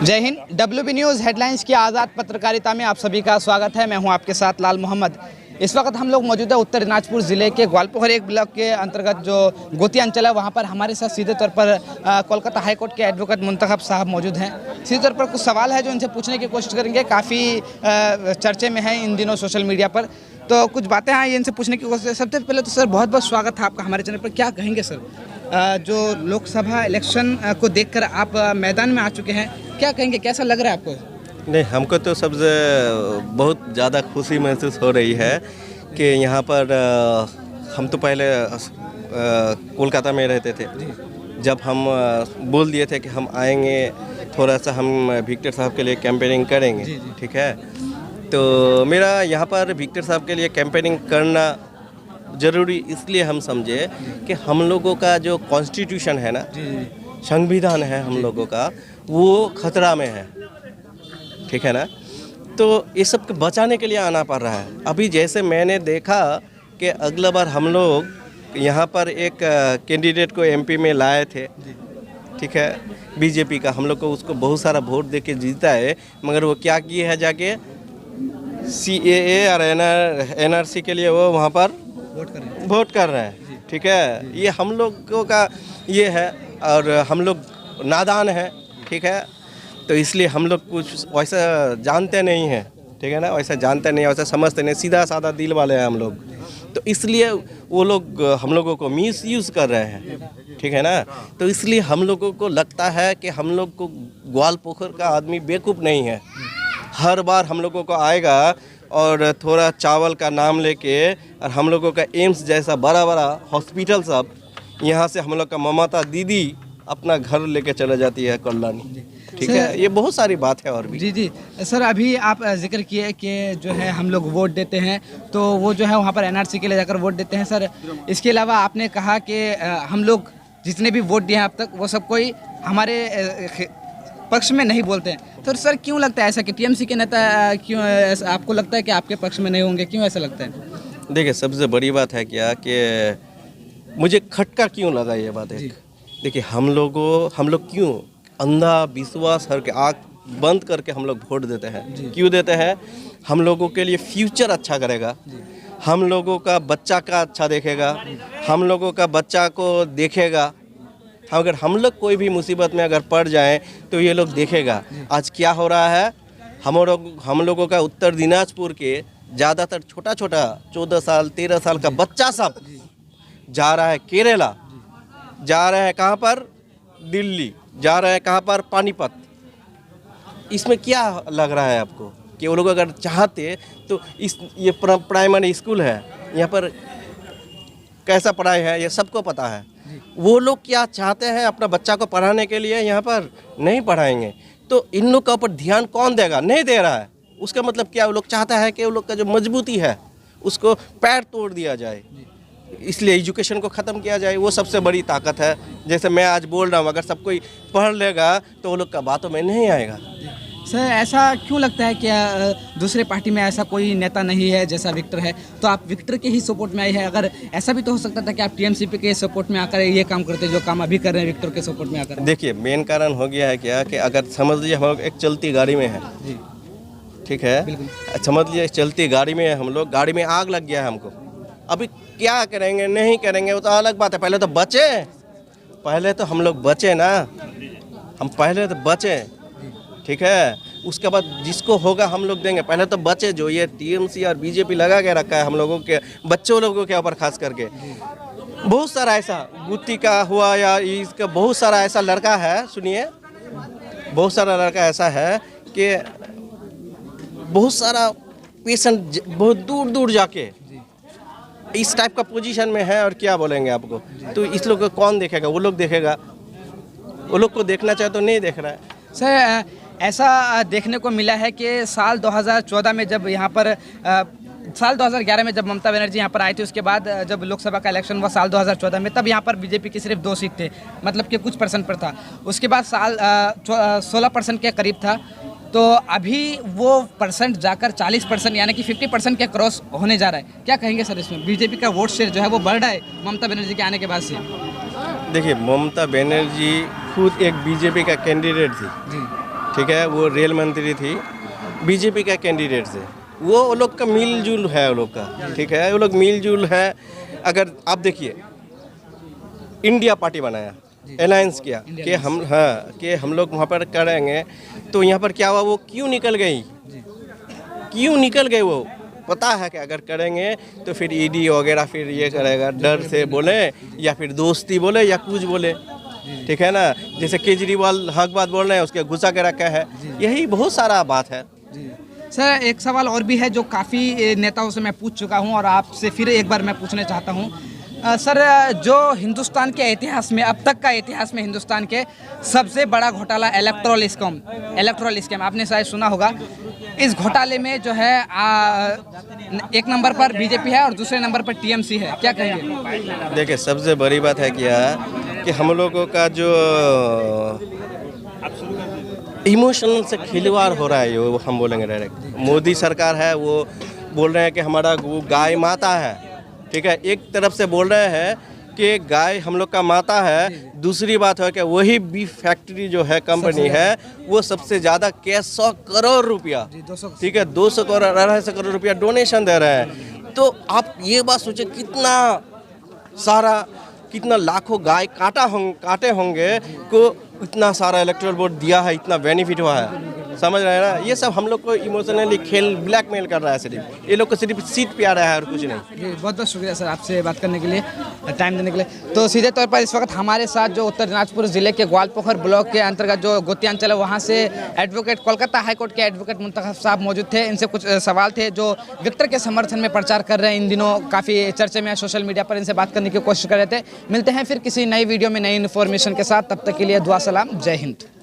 जय Hind. WB news headlines की आज़ाद पत्रकारिता में आप सभी का स्वागत है। मैं हूं आपके साथ लाल मोहम्मद। इस वक्त हम लोग मौजूद है उत्तर दिनाजपुर ज़िले के ग्वालपोखर एक ब्लॉक के अंतर्गत जो गोती अंचल है, वहां पर हमारे साथ सीधे तौर पर कोलकाता हाई कोर्ट के एडवोकेट मुंतखब साहब मौजूद हैं। सीधे तौर पर कुछ सवाल है जो इनसे पूछने की कोशिश करेंगे। काफ़ी चर्चे में है इन दिनों सोशल मीडिया पर, तो कुछ बातें हैं इनसे पूछने की कोशिश। सबसे पहले तो सर बहुत बहुत स्वागत है आपका हमारे चैनल पर। क्या कहेंगे सर, जो लोकसभा इलेक्शन को देखकर आप मैदान में आ चुके हैं, क्या कहेंगे, कैसा लग रहा है आपको? नहीं, हमको तो सबसे बहुत ज़्यादा खुशी महसूस हो रही है कि यहाँ पर हम तो पहले कोलकाता में रहते थे। जब हम बोल दिए थे कि हम आएंगे, थोड़ा सा हम विक्टर साहब के लिए कैंपेनिंग करेंगे, ठीक है। तो मेरा यहाँ पर विक्टर साहब के लिए कैंपेनिंग करना ज़रूरी इसलिए हम समझे कि हम लोगों का जो कॉन्स्टिट्यूशन है ना, संविधान है हम लोगों का, वो खतरा में है, ठीक है ना। तो ये सब को बचाने के लिए आना पड़ रहा है। अभी जैसे मैंने देखा कि अगला बार हम लोग यहाँ पर एक कैंडिडेट को MP में लाए थे, ठीक है, बीजेपी का। हम लोग को उसको बहुत सारा वोट दे के जीता है, मगर वो क्या किए है, जाके CAA और NRC के लिए वो वहाँ पर वोट कर रहे हैं, ठीक है। ये हम लोगों का ये है, और हम लोग नादान हैं, ठीक है। तो इसलिए हम लोग कुछ वैसा जानते नहीं हैं, ठीक है ना, वैसा जानते नहीं, वैसा समझते नहीं, सीधा साधा दिल वाले हैं हम लोग। तो इसलिए वो लोग हम लोगों को मिस यूज़ कर रहे हैं, ठीक है ना। तो इसलिए हम लोगों को लगता है कि हम लोग को ग्वालपोखर का आदमी बेवकूफ़ नहीं है। हर बार हम लोगों को आएगा और थोड़ा चावल का नाम लेके, और हम लोगों का एम्स जैसा बड़ा बड़ा हॉस्पिटल सब, यहाँ से हम लोग का ममता दीदी अपना घर लेके चले जाती है कल्याणी, ठीक है। ये बहुत सारी बात है और भी। जी सर, अभी आप जिक्र किए कि जो है हम लोग वोट देते हैं, तो वो जो है वहाँ पर NRC के लिए जाकर वोट देते हैं। सर, इसके अलावा आपने कहा कि हम लोग जितने भी वोट दिए हैं अब तक, वो सब कोई हमारे पक्ष में नहीं बोलते हैं। तो सर क्यों लगता है ऐसा कि TMC के नेता क्यों आपको लगता है कि आपके पक्ष में नहीं होंगे, क्यों ऐसा लगता है? देखिए, सबसे बड़ी बात है क्या कि मुझे खटका क्यों लगा ये बात है। देखिए, हम लोग क्यों अंधा विश्वास हर के आँख बंद करके हम लोग वोट देते हैं। क्यों देते हैं? हम लोगों के लिए फ्यूचर अच्छा करेगा, हम लोगों का बच्चा का अच्छा देखेगा, हम लोगों का बच्चा को देखेगा। अगर हम लोग कोई भी मुसीबत में अगर पड़ जाएं तो ये लोग देखेगा। आज क्या हो रहा है, हम लोगों का उत्तर दिनाजपुर के ज़्यादातर छोटा छोटा 14 साल 13 साल का बच्चा सब जा रहा है केरला, जा रहे हैं कहाँ पर, दिल्ली, जा रहे हैं कहाँ पर, पानीपत। इसमें क्या लग रहा है आपको कि वो लोग अगर चाहते तो ये प्राइमरी स्कूल है, यहाँ पर कैसा पढ़ाई है ये सबको पता है। वो लोग क्या चाहते हैं, अपना बच्चा को पढ़ाने के लिए यहाँ पर नहीं पढ़ाएंगे, तो इन लोग का ऊपर ध्यान कौन देगा? नहीं दे रहा है। उसका मतलब क्या, वो लोग चाहता है कि वो लोग का जो मजबूती है उसको पैर तोड़ दिया जाए, इसलिए एजुकेशन को ख़त्म किया जाए। वो सबसे बड़ी ताकत है। जैसे मैं आज बोल रहा हूँ, अगर सब कोई पढ़ लेगा तो वो लोग का बातों में नहीं आएगा। सर, ऐसा क्यों लगता है कि दूसरे पार्टी में ऐसा कोई नेता नहीं है जैसा विक्टर है, तो आप विक्टर के ही सपोर्ट में आए हैं? अगर ऐसा भी तो हो सकता था कि आप TMC के सपोर्ट में आकर ये काम करते, जो काम अभी कर रहे हैं विक्टर के सपोर्ट में आकर। देखिए, मेन कारण हो गया है क्या कि अगर समझ लीजिए हम लोग एक चलती गाड़ी में है, ठीक है, समझ लीजिए चलती गाड़ी में हम लोग, गाड़ी में आग लग गया है हमको। अभी क्या करेंगे नहीं करेंगे वो तो अलग बात है। पहले तो बचे, पहले तो हम लोग बचे ना, हम पहले तो बचे, ठीक है। उसके बाद जिसको होगा हम लोग देंगे। पहले तो बचे, जो ये TMC और BJP लगा के रखा है हम लोगों के बच्चों लोगों के ऊपर, खास करके बहुत सारा ऐसा गुत्ती का हुआ या इसका बहुत सारा ऐसा लड़का है, सुनिए, बहुत सारा लड़का ऐसा है कि बहुत सारा पेशेंट बहुत दूर दूर जाके इस टाइप का पोजीशन में है, और क्या बोलेंगे आपको। तो इस लोग को कौन देखेगा? वो लोग देखेगा, वो लोग को देखना चाहे तो नहीं देख रहा है। सर, ऐसा देखने को मिला है कि साल 2014 में जब यहाँ पर साल 2011 में जब ममता बनर्जी यहाँ पर आई थी, उसके बाद जब लोकसभा का इलेक्शन हुआ साल 2014 में, तब यहाँ पर BJP की सिर्फ 2 सीट थे, मतलब कि कुछ % पर था। उसके बाद साल 16% के करीब था। तो अभी वो % जाकर 40% यानी कि 50% के क्रॉस होने जा रहा है। क्या कहेंगे सर इसमें? BJP का वोट शेयर जो है वो बढ़ रहा है ममता बनर्जी के आने के बाद से। देखिए, ममता बनर्जी खुद एक BJP का कैंडिडेट थी, ठीक है, वो रेल मंत्री थी, बीजेपी का कैंडिडेट से। वो लोग का मिल जुल है, वो लोग का, ठीक है, वो लोग मिल जुल है। अगर आप देखिए, इंडिया पार्टी बनाया, अलायंस किया कि हम लोग वहाँ पर करेंगे, तो यहाँ पर क्या हुआ, वो क्यों निकल गई, क्यों निकल गए? वो पता है कि अगर करेंगे तो फिर ईडी वगैरह फिर ये करेगा, डर से बोले या फिर दोस्ती बोले या कुछ बोले, ठीक है ना। जैसे केजरीवाल हक बात बोल रहे हैं, उसके घुसा के रखा है, यही बहुत सारा बात है। सर एक सवाल और भी है जो काफ़ी नेताओं से मैं पूछ चुका हूं और आपसे फिर एक बार मैं पूछना चाहता हूं। सर जो हिंदुस्तान के इतिहास में, अब तक का इतिहास में हिंदुस्तान के सबसे बड़ा घोटाला इलेक्ट्रल स्कैम आपने शायद सुना होगा। इस घोटाले में जो है एक नंबर पर बीजेपी है और दूसरे नंबर पर टीएमसी है, क्या कहेंगे? देखिए, सबसे बड़ी बात है क्या कि हम लोगों का जो इमोशनल से खिलवाड़ हो रहा है, वो हम बोलेंगे डायरेक्ट। मोदी सरकार है, वो बोल रहे हैं कि हमारा वो गाय माता है, ठीक है। एक तरफ से बोल रहे हैं कि गाय हम लोग का माता है, दूसरी बात है कि वही बीफ फैक्ट्री जो है कंपनी है, वो सबसे ज़्यादा 100 करोड़ रुपया, ठीक है, 200 करोड़ 250 करोड़ रुपया डोनेशन दे रहे हैं। तो आप ये बात सोचें, कितना लाखों गाय काटे होंगे को इतना सारा इलेक्टोरल वोट दिया है, इतना बेनिफिट हुआ है, समझ रहे हैं ना। ये सब हम लोग को इमोशनली ब्लैकमेल कर रहा है, सिर्फ ये लोग को सिर्फ सीट पे आ रहा है और कुछ नहीं। जी बहुत बहुत शुक्रिया सर आपसे बात करने के लिए, टाइम देने के लिए। तो सीधे तौर पर इस वक्त हमारे साथ जो उत्तर दिनाजपुर जिले के ग्वालपोखर ब्लॉक के अंतर्गत जो गोतिया अंचल है, वहाँ से एडवोकेट, कोलकाता हाईकोर्ट के एडवोकेट मुंतखब साहब मौजूद थे। इनसे कुछ सवाल थे जो विक्टर के समर्थन में प्रचार कर रहे हैं, इन दिनों काफ़ी चर्चे में है सोशल मीडिया पर। इनसे बात करने की कोशिश कर रहे थे। मिलते हैं फिर किसी नई वीडियो में नई इन्फॉर्मेशन के साथ, तब तक के लिए दुआ सलाम, जय हिंद।